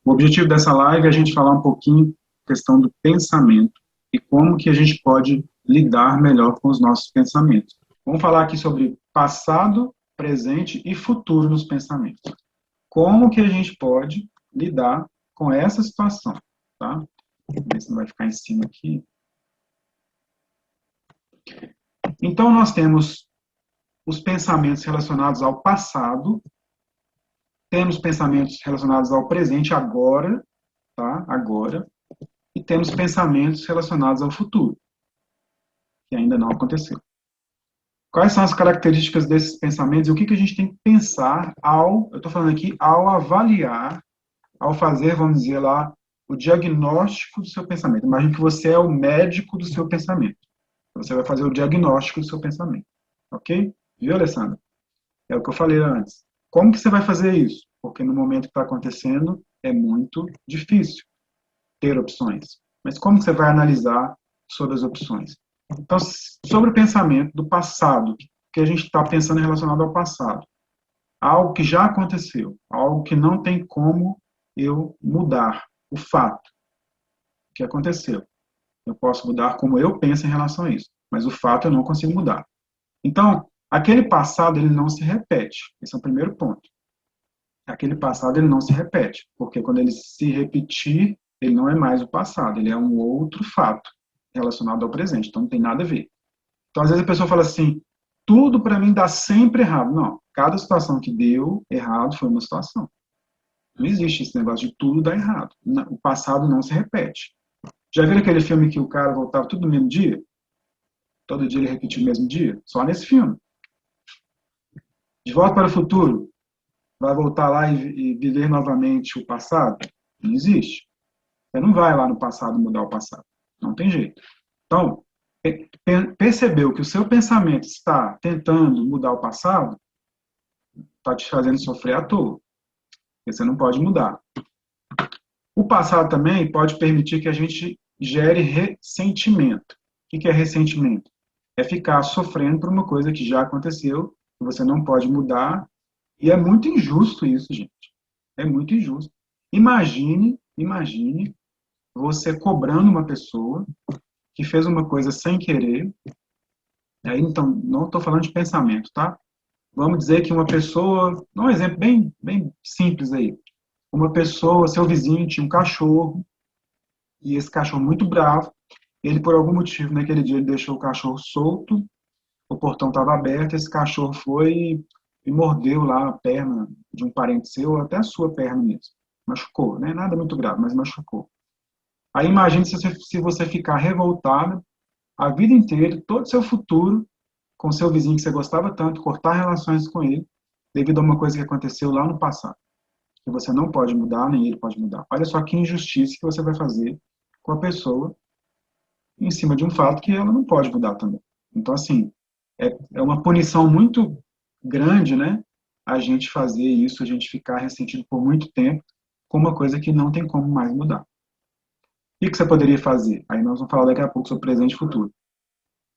O objetivo dessa live é a gente falar um pouquinho da questão do pensamento e como que a gente pode lidar melhor com os nossos pensamentos. Vamos falar aqui sobre passado, presente e futuro nos pensamentos. Como que a gente pode lidar com essa situação, tá? Vamos ver se não vai ficar em cima aqui. Então, nós temos os pensamentos relacionados ao passado, temos pensamentos relacionados ao presente, agora, tá? Agora, e temos pensamentos relacionados ao futuro, que ainda não aconteceu. Quais são as características desses pensamentos e o que a gente tem que pensar eu estou falando aqui, ao avaliar, ao fazer, vamos dizer lá, o diagnóstico do seu pensamento. Imagine que você é o médico do seu pensamento. Você vai fazer o diagnóstico do seu pensamento. Ok? Viu, Alessandra? É o que eu falei antes. Como que você vai fazer isso? Porque no momento que está acontecendo, é muito difícil ter opções. Mas como que você vai analisar sobre as opções? Então, sobre o pensamento do passado, que a gente está pensando relacionado ao passado. Algo que já aconteceu, algo que não tem como eu mudar, o fato que aconteceu. Eu posso mudar como eu penso em relação a isso, mas o fato eu não consigo mudar. Então, aquele passado, ele não se repete. Esse é o primeiro ponto. Aquele passado, ele não se repete, porque quando ele se repetir, ele não é mais o passado, ele é um outro fato relacionado ao presente, então não tem nada a ver. Então, às vezes a pessoa fala assim, tudo para mim dá sempre errado. Não, cada situação que deu errado foi uma situação. Não existe esse negócio de tudo dar errado. O passado não se repete. Já viram aquele filme que o cara voltava tudo no mesmo dia? Todo dia ele repetia o mesmo dia? Só nesse filme. De Volta para o Futuro, vai voltar lá e viver novamente o passado? Não existe. Você não vai lá no passado mudar o passado. Não tem jeito. Então, percebeu que o seu pensamento está tentando mudar o passado, está te fazendo sofrer à toa. Porque você não pode mudar. O passado também pode permitir que a gente gere ressentimento. O que é ressentimento? É ficar sofrendo por uma coisa que já aconteceu, que você não pode mudar, e é muito injusto isso, gente. É muito injusto. Imagine você cobrando uma pessoa que fez uma coisa sem querer, aí então, não estou falando de pensamento, tá? Vamos dizer que uma pessoa, dá um exemplo bem simples aí, uma pessoa, seu vizinho tinha um cachorro, e esse cachorro muito bravo, ele por algum motivo, naquele dia, ele deixou o cachorro solto, o portão estava aberto, esse cachorro foi e mordeu lá a perna de um parente seu, até a sua perna mesmo. Machucou, né? Nada muito grave, mas machucou. Aí imagine se você ficar revoltado a vida inteira, todo o seu futuro, com seu vizinho que você gostava tanto, cortar relações com ele, devido a uma coisa que aconteceu lá no passado. Que você não pode mudar, nem ele pode mudar. Olha só que injustiça que você vai fazer com a pessoa em cima de um fato que ela não pode mudar também. Então, assim, é uma punição muito grande, né? A gente fazer isso, a gente ficar ressentido por muito tempo com uma coisa que não tem como mais mudar. O que você poderia fazer? Aí nós vamos falar daqui a pouco sobre presente e futuro.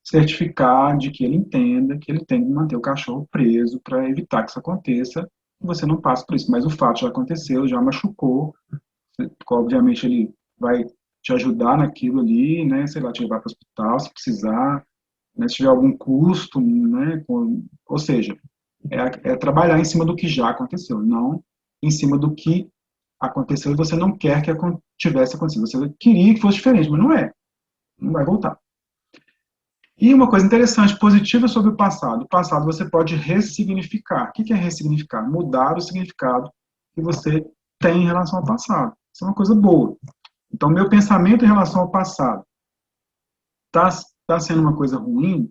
Certificar de que ele entenda que ele tem que manter o cachorro preso para evitar que isso aconteça e você não passe por isso. Mas o fato já aconteceu, já machucou, obviamente ele vai te ajudar naquilo ali, né? Sei lá, te levar para o hospital se precisar, né? Se tiver algum custo, né? Ou seja, é trabalhar em cima do que já aconteceu, não em cima do que aconteceu e você não quer que tivesse acontecido. Você queria que fosse diferente, mas não é. Não vai voltar. E uma coisa interessante, positiva sobre o passado. O passado você pode ressignificar. O que é ressignificar? Mudar o significado que você tem em relação ao passado. Isso é uma coisa boa. Então, meu pensamento em relação ao passado está sendo uma coisa ruim,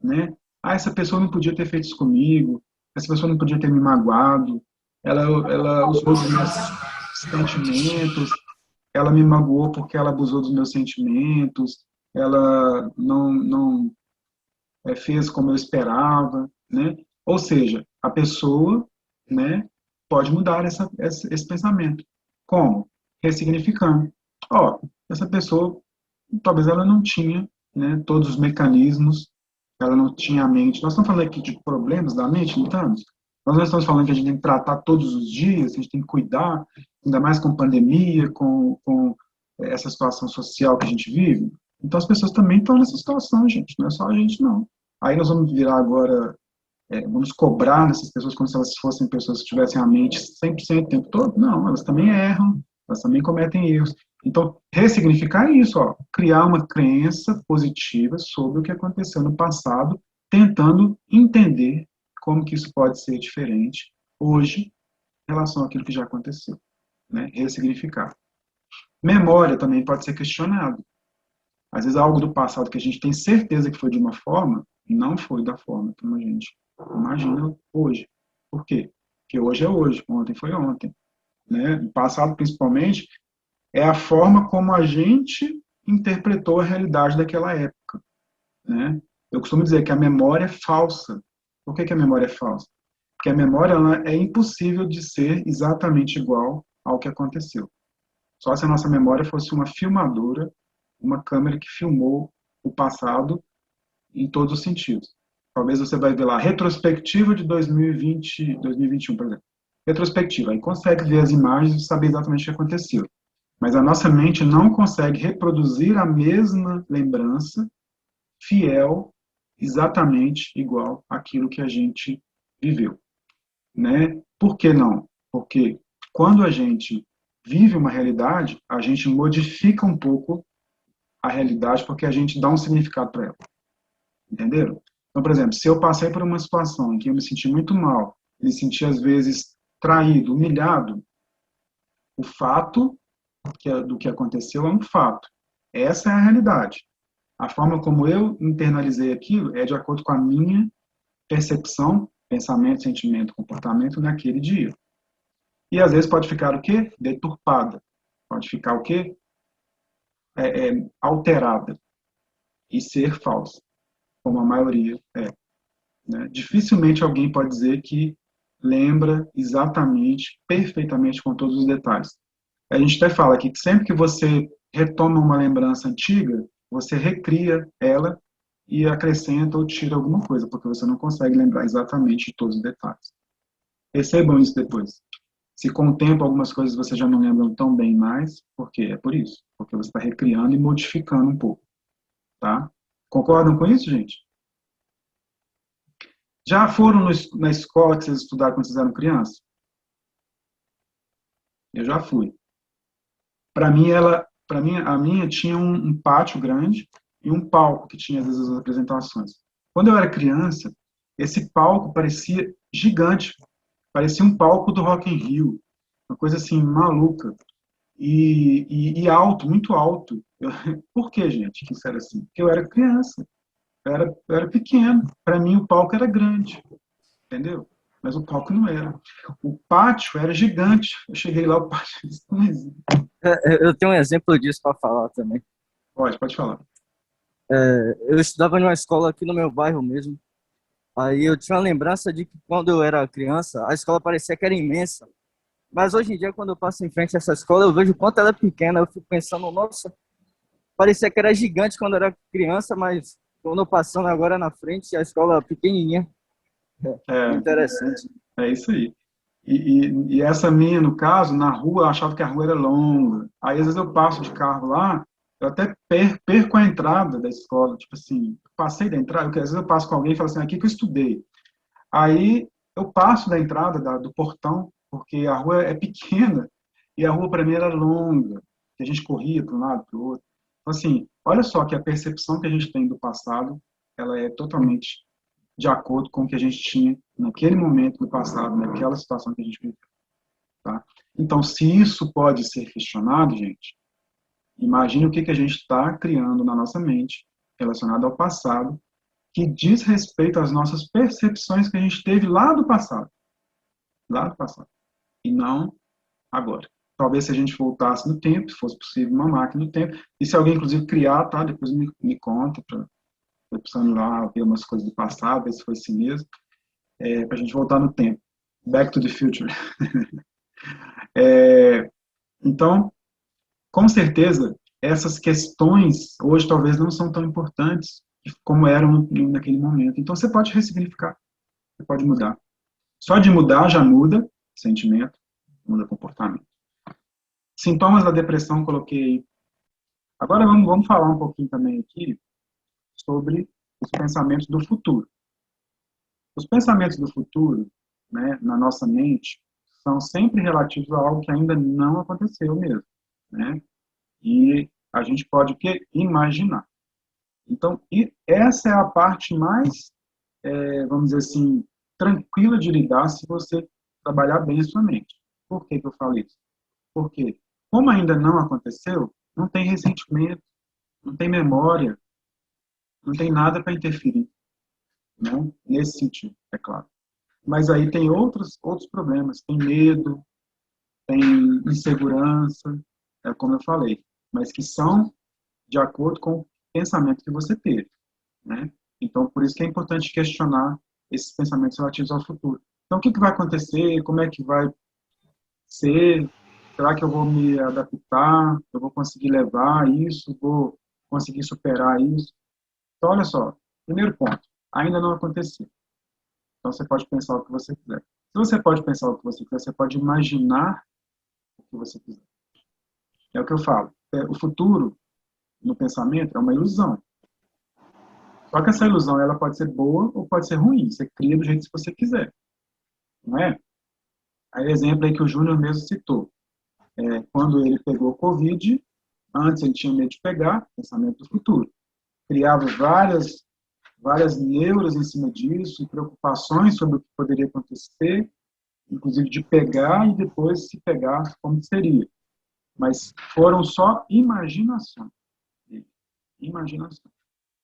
né? Essa pessoa não podia ter feito isso comigo, essa pessoa não podia ter me magoado, ela usou os meus sentimentos, ela me magoou porque ela abusou dos meus sentimentos, ela não fez como eu esperava, né? Ou seja, a pessoa, né, pode mudar esse pensamento. Como? Ressignificando. Ó, essa pessoa, talvez ela não tinha, né, todos os mecanismos, ela não tinha a mente. Nós estamos falando aqui de problemas da mente, não estamos? Nós não estamos falando que a gente tem que tratar todos os dias, a gente tem que cuidar. ainda mais com pandemia, com essa situação social que a gente vive. Então as pessoas também estão nessa situação, gente, não é só a gente, não. Aí nós vamos virar agora, vamos cobrar dessas pessoas como se elas fossem pessoas que tivessem a mente 100% o tempo todo? Não, elas também erram, elas também cometem erros. Então, ressignificar isso, ó, criar uma crença positiva sobre o que aconteceu no passado, tentando entender como que isso pode ser diferente hoje em relação àquilo que já aconteceu, né? Ressignificar. Memória também pode ser questionado. Às vezes algo do passado que a gente tem certeza que foi de uma forma, não foi da forma como a gente imagina hoje. Por quê? Porque hoje é hoje, ontem foi ontem. Né? O passado, principalmente, é a forma como a gente interpretou a realidade daquela época. Né? Eu costumo dizer que a memória é falsa. Por que a memória é falsa? Porque a memória ela é impossível de ser exatamente igual ao que aconteceu. Só se a nossa memória fosse uma filmadora, uma câmera que filmou o passado em todos os sentidos. Talvez você vai ver lá, retrospectiva de 2020, 2021, por exemplo. Retrospectiva, aí consegue ver as imagens e saber exatamente o que aconteceu. Mas a nossa mente não consegue reproduzir a mesma lembrança fiel, exatamente igual àquilo que a gente viveu. Né? Por que não? Porque quando a gente vive uma realidade, a gente modifica um pouco a realidade porque a gente dá um significado para ela. Entenderam? Então, por exemplo, se eu passei por uma situação em que eu me senti muito mal, me senti às vezes traído, humilhado, o fato do que aconteceu é um fato. Essa é a realidade. A forma como eu internalizei aquilo é de acordo com a minha percepção, pensamento, sentimento, comportamento naquele dia. E às vezes pode ficar o quê? Deturpada. Pode ficar o quê? Alterada. E ser falsa, como a maioria é. Né? Dificilmente alguém pode dizer que lembra exatamente, perfeitamente, com todos os detalhes. A gente até fala aqui que sempre que você retoma uma lembrança antiga, você recria ela e acrescenta ou tira alguma coisa, porque você não consegue lembrar exatamente de todos os detalhes. Percebam isso depois. Se com o tempo algumas coisas você já não lembra tão bem mais, por quê? É por isso. Porque você está recriando e modificando um pouco. Tá? Concordam com isso, gente? Já foram na escola que vocês estudaram quando vocês eram crianças? Eu já fui. Para mim, a minha tinha um pátio grande e um palco que tinha às vezes as apresentações. Quando eu era criança, esse palco parecia gigante, parecia um palco do Rock in Rio, uma coisa assim maluca e alto, muito alto. Por que, gente, que isso era assim? Porque eu era criança, eu era pequeno. Para mim, o palco era grande, entendeu? Mas o palco não era. O pátio era gigante. Eu cheguei lá, o pátio disse, mas Eu tenho um exemplo disso para falar também. pode falar. Eu estudava numa escola aqui no meu bairro mesmo. Aí eu tinha uma lembrança de que quando eu era criança, a escola parecia que era imensa. Mas hoje em dia, quando eu passo em frente a essa escola, eu vejo o quanto ela é pequena. Eu fico pensando, nossa, parecia que era gigante quando eu era criança, mas quando eu passando agora na frente, a escola é pequenininha. É, Interessante. é isso aí. E essa minha, no caso, na rua, eu achava que a rua era longa. Aí, às vezes, eu passo de carro lá, eu até perco a entrada da escola. Tipo assim, passei da entrada, porque às vezes eu passo com alguém e falo assim, aqui que eu estudei. Aí, eu passo da entrada do portão, porque a rua é pequena, e a rua, para mim, era longa. Que a gente corria para um lado, para o outro. Então, assim, olha só que a percepção que a gente tem do passado, ela é totalmente de acordo com o que a gente tinha naquele momento no passado, naquela situação que a gente viveu. Tá? Então, se isso pode ser questionado, gente, imagine o que a gente está criando na nossa mente relacionado ao passado, que diz respeito às nossas percepções que a gente teve lá do passado, e não agora. Talvez se a gente voltasse no tempo, se fosse possível uma máquina do tempo, e se alguém, inclusive, criar, tá? Depois me conta, estou precisando lá ver umas coisas do passado, ver se foi assim mesmo, para a gente voltar no tempo. Back to the Future. Então, com certeza, essas questões hoje talvez não são tão importantes como eram naquele momento. Então, você pode ressignificar, você pode mudar. Só de mudar já muda sentimento, muda comportamento. Sintomas da depressão, coloquei. Agora vamos falar um pouquinho também aqui sobre os pensamentos do futuro. Os pensamentos do futuro, né, na nossa mente, são sempre relativos a algo que ainda não aconteceu mesmo, né? E a gente pode o quê? Imaginar. Então, e essa é a parte mais, vamos dizer assim, tranquila de lidar se você trabalhar bem a sua mente. Por que que eu falo isso? Porque, como ainda não aconteceu, não tem ressentimento, não tem memória, não tem nada para interferir, né? Nesse sentido, é claro. Mas aí tem outros problemas, tem medo, tem insegurança, como eu falei, mas que são de acordo com o pensamento que você teve, né? Então, por isso que é importante questionar esses pensamentos relativos ao futuro. Então, o que vai acontecer? Como é que vai ser? Será que eu vou me adaptar? Eu vou conseguir levar isso? Vou conseguir superar isso? Então, olha só, primeiro ponto, ainda não aconteceu. Então, você pode pensar o que você quiser. Se você pode pensar o que você quiser, você pode imaginar o que você quiser. É o que eu falo. O futuro, no pensamento, é uma ilusão. Só que essa ilusão ela pode ser boa ou pode ser ruim. Você cria do jeito que você quiser. Não é? Aí, exemplo aí que o Júnior mesmo citou. Quando ele pegou o Covid, antes ele tinha medo de pegar, pensamento do futuro. Criava várias neuras em cima disso, e preocupações sobre o que poderia acontecer, inclusive de pegar e depois se pegar, como seria. Mas foram só imaginações. Imaginações.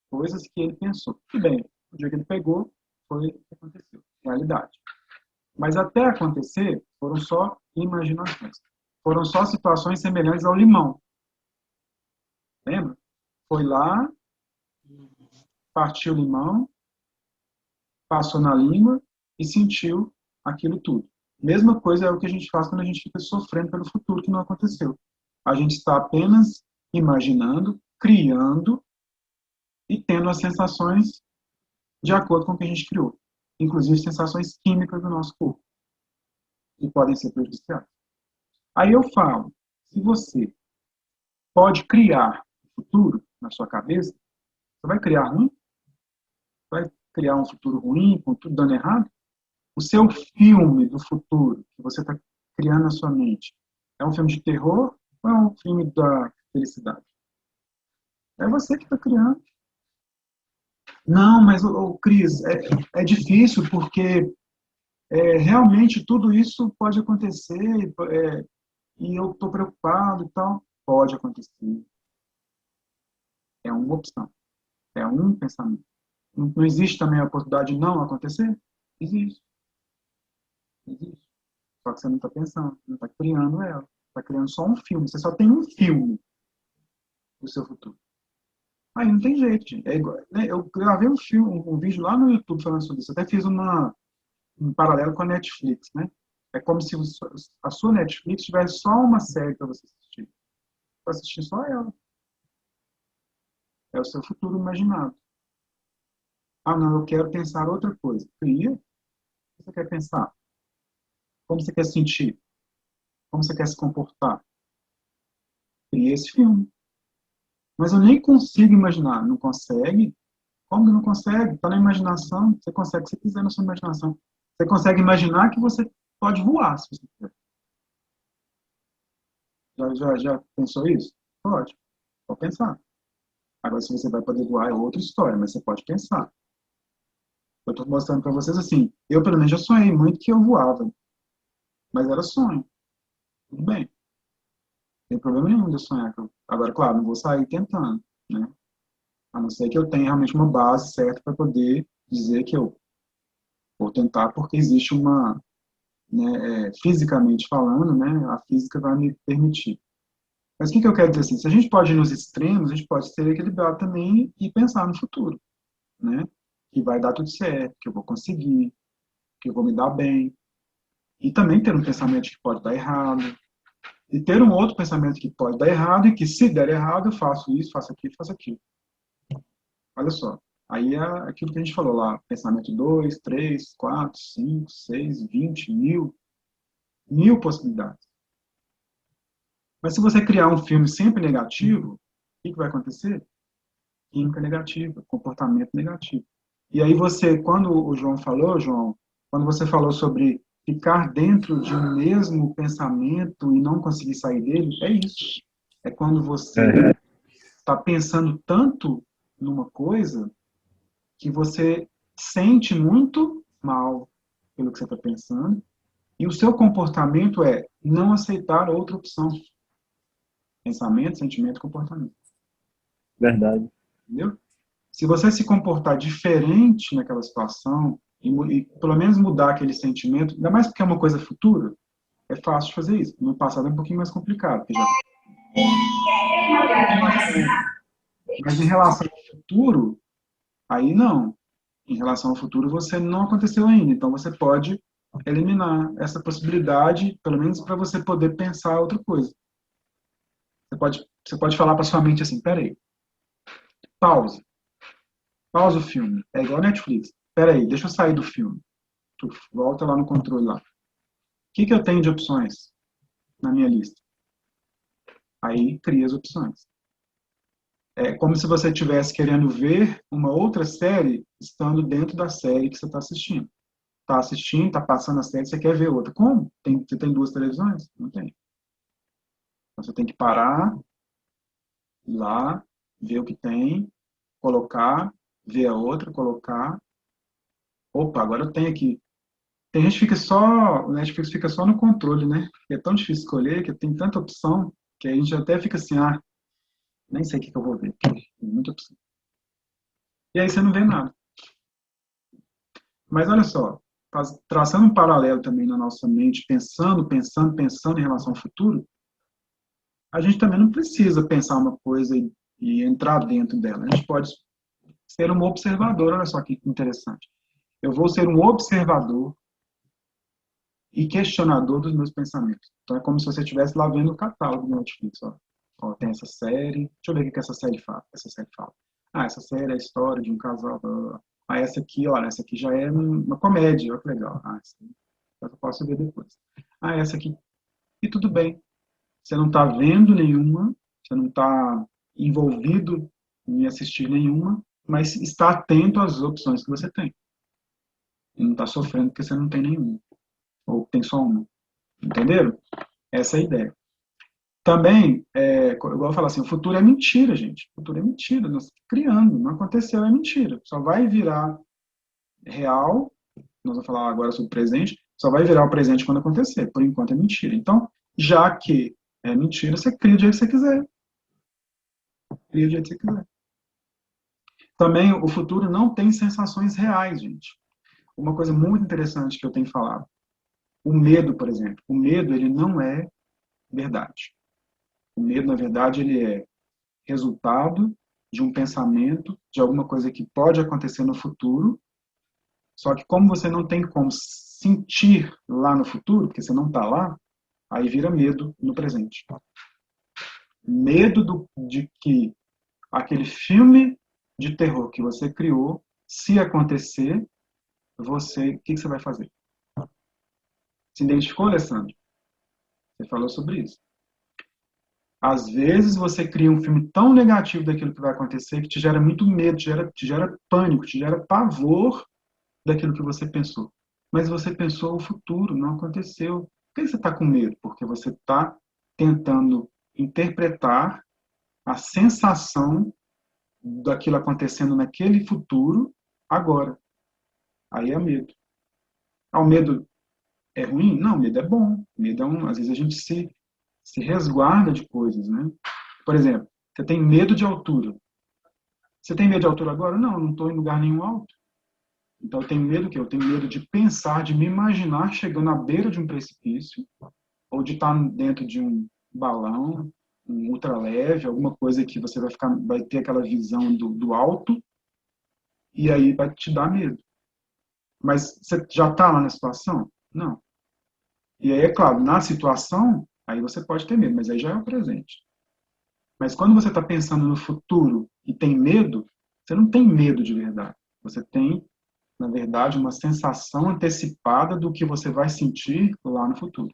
Coisas que ele pensou. E bem, o dia que ele pegou, foi o que aconteceu. Realidade. Mas até acontecer, foram só imaginações. Foram só situações semelhantes ao limão. Lembra? Foi lá, partiu o limão, passou na língua e sentiu aquilo tudo. Mesma coisa é o que a gente faz quando a gente fica sofrendo pelo futuro que não aconteceu. A gente está apenas imaginando, criando e tendo as sensações de acordo com o que a gente criou. Inclusive sensações químicas do nosso corpo, que podem ser prejudiciais. Aí eu falo, se você pode criar o futuro na sua cabeça, você vai criar ruim? Vai criar um futuro ruim, com tudo dando errado? O seu filme do futuro que você está criando na sua mente é um filme de terror ou é um filme da felicidade? É você que está criando. Não, mas, Cris, é difícil porque realmente tudo isso pode acontecer e eu estou preocupado e tal. Pode acontecer. É uma opção. É um pensamento. Não existe também a oportunidade de não acontecer? Existe. Existe. Só que você não está pensando, não está criando ela. Está criando só um filme. Você só tem um filme do seu futuro. Aí não tem jeito, gente. É igual, né? Eu gravei um vídeo lá no YouTube falando sobre isso. Até fiz um paralelo com a Netflix, né? É como se a sua Netflix tivesse só uma série para você assistir. Para assistir só ela. É o seu futuro imaginado. Ah, não, eu quero pensar outra coisa. Cria. O que você quer pensar? Como você quer sentir? Como você quer se comportar? Cria esse filme. Mas eu nem consigo imaginar. Não consegue? Como que não consegue? Está na imaginação. Você consegue o que você quiser na sua imaginação. Você consegue imaginar que você pode voar, se você quiser. Já pensou isso? Pode. Pode pensar. Agora, se você vai poder voar, é outra história, mas você pode pensar. Eu estou mostrando para vocês assim. Eu, pelo menos, já sonhei muito que eu voava. Mas era sonho. Tudo bem. Não tem problema nenhum de eu sonhar. Agora, claro, não vou sair tentando, né? A não ser que eu tenha realmente uma base certa para poder dizer que eu vou tentar, porque existe uma, né, fisicamente falando, né, a física vai me permitir. Mas o que eu quero dizer assim? Se a gente pode ir nos extremos, a gente pode ser equilibrado também e pensar no futuro, né? Que vai dar tudo certo, que eu vou conseguir, que eu vou me dar bem. E também ter um pensamento que pode dar errado. E ter um outro pensamento que pode dar errado e que se der errado, eu faço isso, faço aquilo, faço aquilo. Olha só. Aí é aquilo que a gente falou lá, pensamento 2, 3, 4, 5, 6, 20, mil possibilidades. Mas se você criar um filme sempre negativo, o que vai acontecer? Química negativa, comportamento negativo. E aí você, quando o João falou, João, quando você falou sobre ficar dentro de um mesmo pensamento e não conseguir sair dele, é isso. É quando você está pensando tanto numa coisa que você sente muito mal pelo que você está pensando e o seu comportamento é não aceitar outra opção. Pensamento, sentimento, comportamento. Verdade. Entendeu? Se você se comportar diferente naquela situação e pelo menos mudar aquele sentimento, ainda mais porque é uma coisa futura, é fácil de fazer isso. No passado é um pouquinho mais complicado. Mas em relação ao futuro, aí não. Em relação ao futuro, você não aconteceu ainda. Então você pode eliminar essa possibilidade, pelo menos para você poder pensar outra coisa. Você pode falar para sua mente assim, peraí, pausa. Pausa o filme. É igual Netflix. Peraí, deixa eu sair do filme. Tu volta lá no controle lá. O que eu tenho de opções na minha lista? Aí cria as opções. É como se você estivesse querendo ver uma outra série estando dentro da série que você está assistindo. Está assistindo, está passando a série, você quer ver outra. Como? Você tem duas televisões? Não tem. Então você tem que parar, ir lá, ver o que tem, colocar, ver a outra, colocar. Opa, agora eu tenho aqui. Tem gente que fica só, o Netflix fica só no controle, né? Porque é tão difícil escolher, que tem tanta opção, que a gente até fica assim, nem sei o que eu vou ver, porque tem muita opção. E aí você não vê nada. Mas olha só, traçando um paralelo também na nossa mente, pensando em relação ao futuro, a gente também não precisa pensar uma coisa e entrar dentro dela. A gente pode ser um observador, olha só que interessante. Eu vou ser um observador e questionador dos meus pensamentos. Então é como se você estivesse lá vendo o catálogo do Netflix. Ó, tem essa série, deixa eu ver o que essa série fala. Essa série é a história de um casal. Blá, blá, blá. Essa aqui, olha, essa aqui já é uma comédia, olha que legal. Essa eu posso ver depois. Essa aqui. E tudo bem. Você não está vendo nenhuma, você não está envolvido em assistir nenhuma, mas está atento às opções que você tem. E não está sofrendo porque você não tem nenhuma. Ou tem só uma. Entenderam? Essa é a ideia. Também, igual eu falo assim, o futuro é mentira, gente. O futuro é mentira. Nós estamos criando. Não aconteceu, é mentira. Só vai virar real. Nós vamos falar agora sobre o presente. Só vai virar o presente quando acontecer. Por enquanto é mentira. Então, já que é mentira, você cria do jeito que você quiser. Cria do jeito que você quiser. Também, o futuro não tem sensações reais, gente. Uma coisa muito interessante que eu tenho falado. O medo, por exemplo. O medo, ele não é verdade. O medo, na verdade, ele é resultado de um pensamento, de alguma coisa que pode acontecer no futuro, só que como você não tem como sentir lá no futuro, porque você não está lá, aí vira medo no presente. Medo de que aquele filme de terror que você criou, se acontecer, o que você vai fazer? Se identificou, Alessandro? Você falou sobre isso. Às vezes você cria um filme tão negativo daquilo que vai acontecer que te gera muito medo, te gera pânico, te gera pavor daquilo que você pensou. Mas você pensou o futuro, não aconteceu. Por que você está com medo? Porque você está tentando interpretar a sensação daquilo acontecendo naquele futuro agora. Aí é medo. O medo é ruim? Não, o medo é bom. O medo às vezes a gente se resguarda de coisas, né? Por exemplo, você tem medo de altura. Você tem medo de altura agora? Não, não estou em lugar nenhum alto. Então eu tenho medo que eu tenho medo de pensar, de me imaginar chegando à beira de um precipício, ou de estar dentro de um balão, um ultraleve, alguma coisa que você vai ter aquela visão do alto, e aí vai te dar medo. Mas você já está lá na situação? Não. E aí, é claro, na situação, aí você pode ter medo, mas aí já é o presente. Mas quando você está pensando no futuro e tem medo, você não tem medo de verdade. Você tem, na verdade, uma sensação antecipada do que você vai sentir lá no futuro.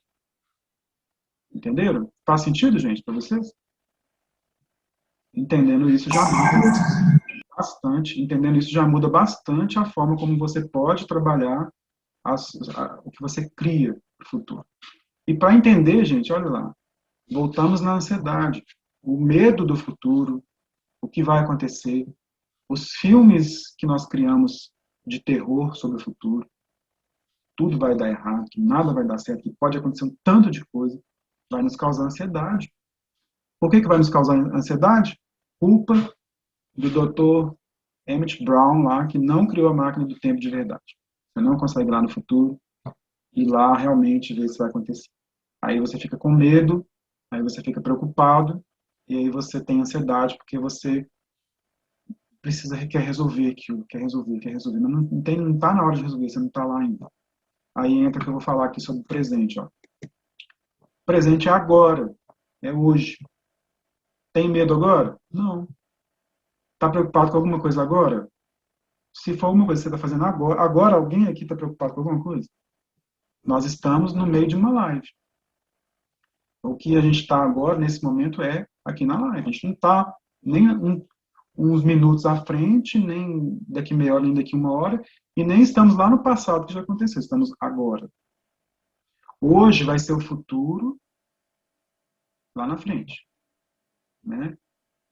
Entenderam? Faz sentido, gente, para vocês? Entendendo isso já muda bastante. Entendendo isso já muda bastante a forma como você pode trabalhar o que você cria para o futuro. E para entender, gente, olha lá, voltamos na ansiedade, o medo do futuro, o que vai acontecer, os filmes que nós criamos de terror sobre o futuro, tudo vai dar errado, que nada vai dar certo, que pode acontecer um tanto de coisa, vai nos causar ansiedade. Por que vai nos causar ansiedade? Culpa do Dr. Emmett Brown lá, que não criou a máquina do tempo de verdade. Você não consegue ir lá no futuro e lá realmente ver se vai acontecer. Aí você fica com medo, aí você fica preocupado, e aí você tem ansiedade porque você quer resolver aquilo, quer resolver, mas não está na hora de resolver, você não está lá ainda. Aí entra que eu vou falar aqui sobre o presente. Ó. O presente é agora, é hoje. Tem medo agora? Não. Está preocupado com alguma coisa agora? Se for uma coisa que você está fazendo agora, agora alguém aqui está preocupado com alguma coisa? Nós estamos no meio de uma live. O que a gente está agora, nesse momento, é aqui na live. A gente não está nem uns minutos à frente, nem daqui meia hora, nem daqui uma hora, e nem estamos lá no passado que já aconteceu, estamos agora. Hoje vai ser o futuro lá na frente. Né?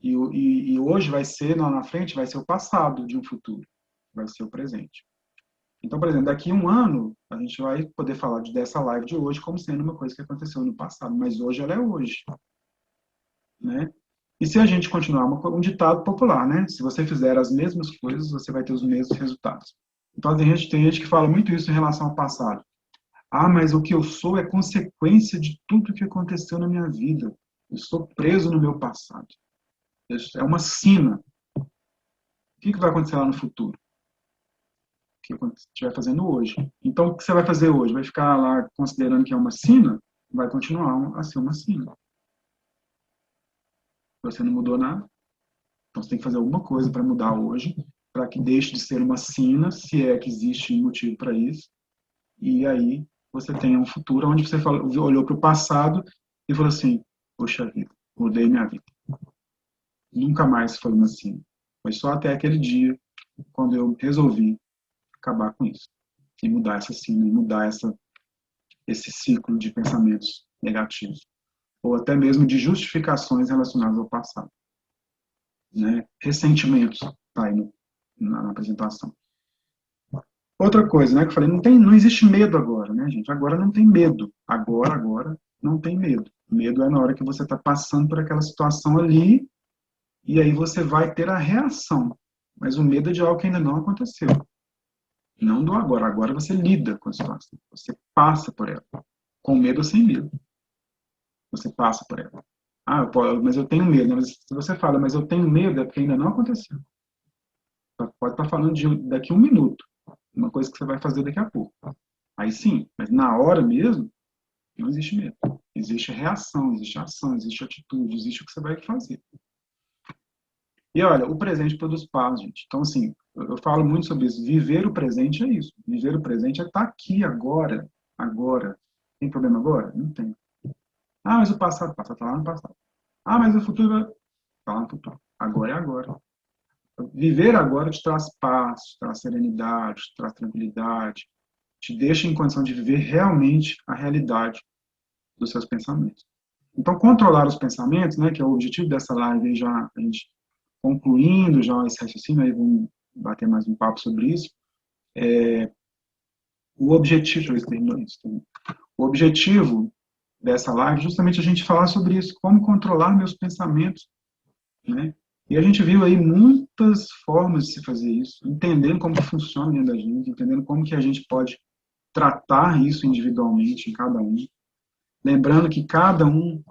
E hoje vai ser, lá na frente, vai ser o passado de um futuro, vai ser o presente. Então, por exemplo, daqui a um ano, a gente vai poder falar dessa live de hoje como sendo uma coisa que aconteceu no passado, mas hoje ela é hoje. Né? E se a gente continuar, um ditado popular, né? Se você fizer as mesmas coisas, você vai ter os mesmos resultados. Então, tem gente que fala muito isso em relação ao passado. Ah, mas o que eu sou é consequência de tudo que aconteceu na minha vida. Eu estou preso no meu passado. É uma sina. O que vai acontecer lá no futuro? O que você estiver fazendo hoje. Então, o que você vai fazer hoje? Vai ficar lá considerando que é uma sina? Vai continuar a ser uma sina. Você não mudou nada. Então, você tem que fazer alguma coisa para mudar hoje, para que deixe de ser uma sina, se é que existe um motivo para isso. E aí, você tenha um futuro onde você olhou para o passado e falou assim, poxa vida, mudei minha vida. Nunca mais foi uma sina. Foi só até aquele dia, quando eu resolvi acabar com isso. E mudar essa sina, e mudar esse ciclo de pensamentos negativos. Ou até mesmo de justificações relacionadas ao passado. Né? Ressentimentos, tá aí na apresentação. Outra coisa, né, que eu falei, não existe medo agora, né, gente? Agora não tem medo. Agora não tem medo. Medo é na hora que você está passando por aquela situação ali e aí você vai ter a reação. Mas o medo é de algo que ainda não aconteceu. Não do agora. Agora você lida com a situação. Você passa por ela. Com medo ou sem medo. Você passa por ela. Ah, mas eu tenho medo. Mas se você fala, mas eu tenho medo, é porque ainda não aconteceu. Pode estar falando daqui a um minuto. Uma coisa que você vai fazer daqui a pouco. Aí sim, mas na hora mesmo, não existe medo. Existe reação, existe ação, existe atitude, existe o que você vai fazer. E olha, o presente produz paz, gente. Então, assim, eu falo muito sobre isso. Viver o presente é isso. Viver o presente é estar aqui agora. Agora. Tem problema agora? Não tem. Ah, mas o passado está lá no passado. Ah, mas o futuro está lá no futuro. Agora é agora. Viver agora te traz paz, te traz serenidade, te traz tranquilidade, te deixa em condição de viver realmente a realidade dos seus pensamentos. Então, controlar os pensamentos, né, que é o objetivo dessa live, já a gente concluindo já esse raciocínio, aí vamos bater mais um papo sobre isso. O objetivo, deixa eu terminar isso também. O objetivo dessa live é justamente a gente falar sobre isso, como controlar meus pensamentos, né? E a gente viu aí muitas formas de se fazer isso, entendendo como funciona dentro da gente, entendendo como que a gente pode tratar isso individualmente em cada um. Lembrando que cada um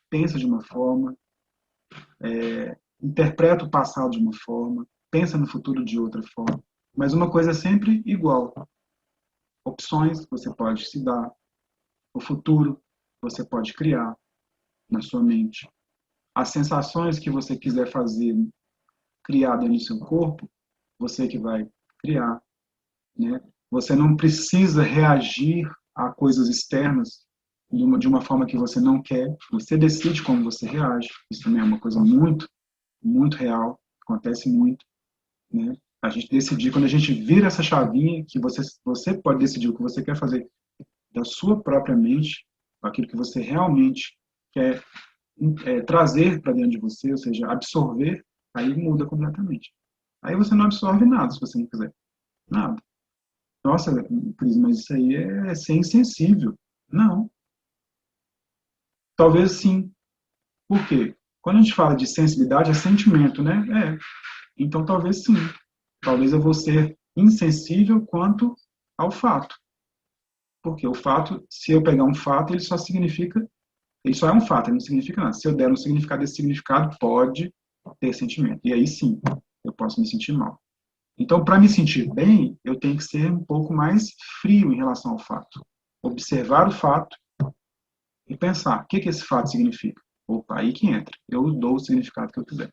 pensa de uma forma, interpreta o passado de uma forma, pensa no futuro de outra forma, mas uma coisa é sempre igual. Opções que você pode se dar, o futuro que você pode criar na sua mente, as sensações que você quiser fazer, criar dentro do seu corpo, você que vai criar. Né? Você não precisa reagir a coisas externas de uma forma que você não quer, você decide como você reage. Isso também é uma coisa muito, muito real, acontece muito, né? A gente decidir, quando a gente vira essa chavinha, que você pode decidir o que você quer fazer da sua própria mente, aquilo que você realmente quer trazer para dentro de você, ou seja, absorver, aí muda completamente. Aí você não absorve nada, se você não quiser. Nada. Nossa, Cris, mas isso aí é ser insensível. Não. Talvez sim. Por quê? Quando a gente fala de sensibilidade, é sentimento, né? Então, talvez sim. Talvez eu vou ser insensível quanto ao fato. Porque o fato, se eu pegar um fato, ele só é um fato, ele não significa nada. Se eu der um significado, esse significado pode ter sentimento. E aí sim, eu posso me sentir mal. Então, para me sentir bem, eu tenho que ser um pouco mais frio em relação ao fato. Observar o fato e pensar, o que esse fato significa? Opa, aí que entra. Eu dou o significado que eu quiser.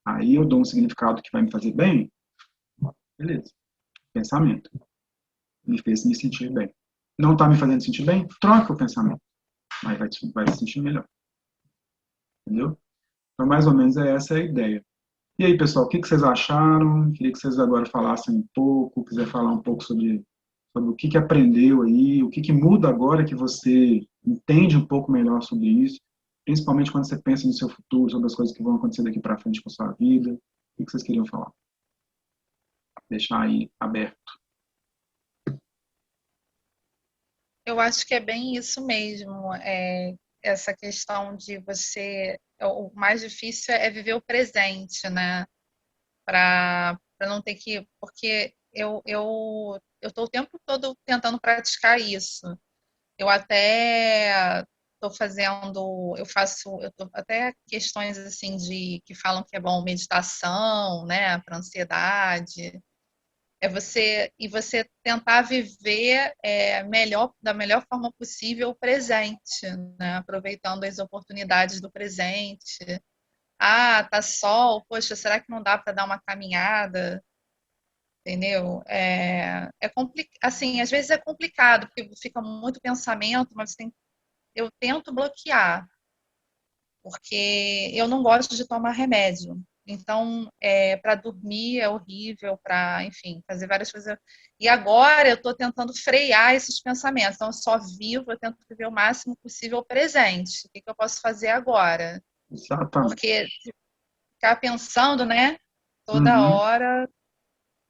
Aí eu dou um significado que vai me fazer bem, beleza. Pensamento. Me fez me sentir bem. Não está me fazendo sentir bem? Troca o pensamento. Aí vai se sentir melhor. Entendeu? Então, mais ou menos, essa a ideia. E aí, pessoal, o que vocês acharam? Queria que vocês agora falassem um pouco, quiser falar um pouco sobre o que aprendeu aí, o que muda agora que você entende um pouco melhor sobre isso, principalmente quando você pensa no seu futuro, sobre as coisas que vão acontecer daqui para frente com a sua vida. O que vocês queriam falar? Deixar aí aberto. Eu acho que é bem isso mesmo. Essa questão de você. O mais difícil é viver o presente, né? Para não ter que. Porque eu estou o tempo todo tentando praticar isso. Eu até estou fazendo. Eu tô até questões assim que falam que é bom meditação, né? Para ansiedade. Você tentar viver da melhor forma possível o presente, né? Aproveitando as oportunidades do presente. Ah, tá sol, poxa, será que não dá para dar uma caminhada? Entendeu? Assim, às vezes é complicado, porque fica muito pensamento, mas eu tento bloquear, porque eu não gosto de tomar remédio. Então, para dormir é horrível, para, enfim, fazer várias coisas. E agora eu estou tentando frear esses pensamentos. Então, eu só vivo, eu tento viver o máximo possível o presente. O que eu posso fazer agora? Exatamente. Porque ficar pensando, né, toda Uhum. hora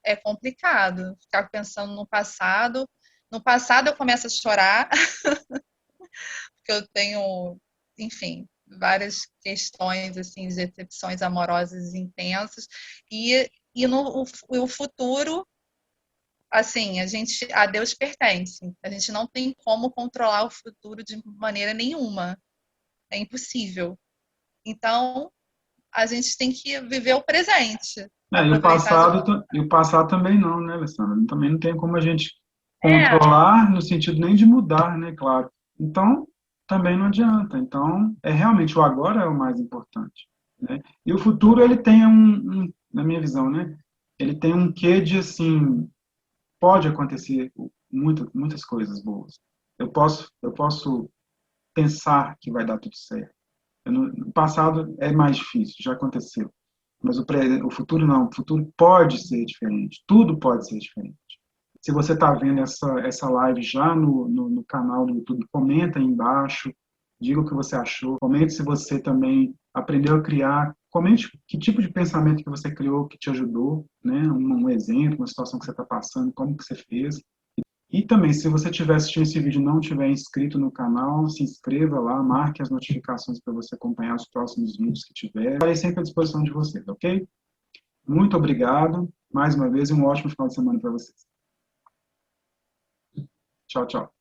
é complicado. Ficar pensando no passado. No passado eu começo a chorar, porque eu tenho, enfim, várias questões assim de decepções amorosas intensas e o futuro, assim, a Deus pertence. A gente não tem como controlar o futuro de maneira nenhuma. É impossível. Então, a gente tem que viver o presente, E o aproveitar as passado também não, né, Alessandra? Também não tem como a gente é, controlar no sentido nem de mudar, né, claro. Então, também não adianta. Então, realmente o agora é o mais importante, né? E o futuro, ele tem na minha visão, né, ele tem um quê de, assim, pode acontecer muitas coisas boas. Eu posso pensar que vai dar tudo certo. No passado é mais difícil, já aconteceu. Mas o futuro não, o futuro pode ser diferente, tudo pode ser diferente. Se você está vendo essa live já no canal do YouTube, comenta aí embaixo, diga o que você achou, comente se você também aprendeu a criar, comente que tipo de pensamento que você criou que te ajudou, né? Um exemplo, uma situação que você está passando, como que você fez. E também, se você estiver assistindo esse vídeo e não estiver inscrito no canal, se inscreva lá, marque as notificações para você acompanhar os próximos vídeos que tiver. Estarei sempre à disposição de vocês, ok? Muito obrigado, mais uma vez, e um ótimo final de semana para vocês. Tchau, tchau.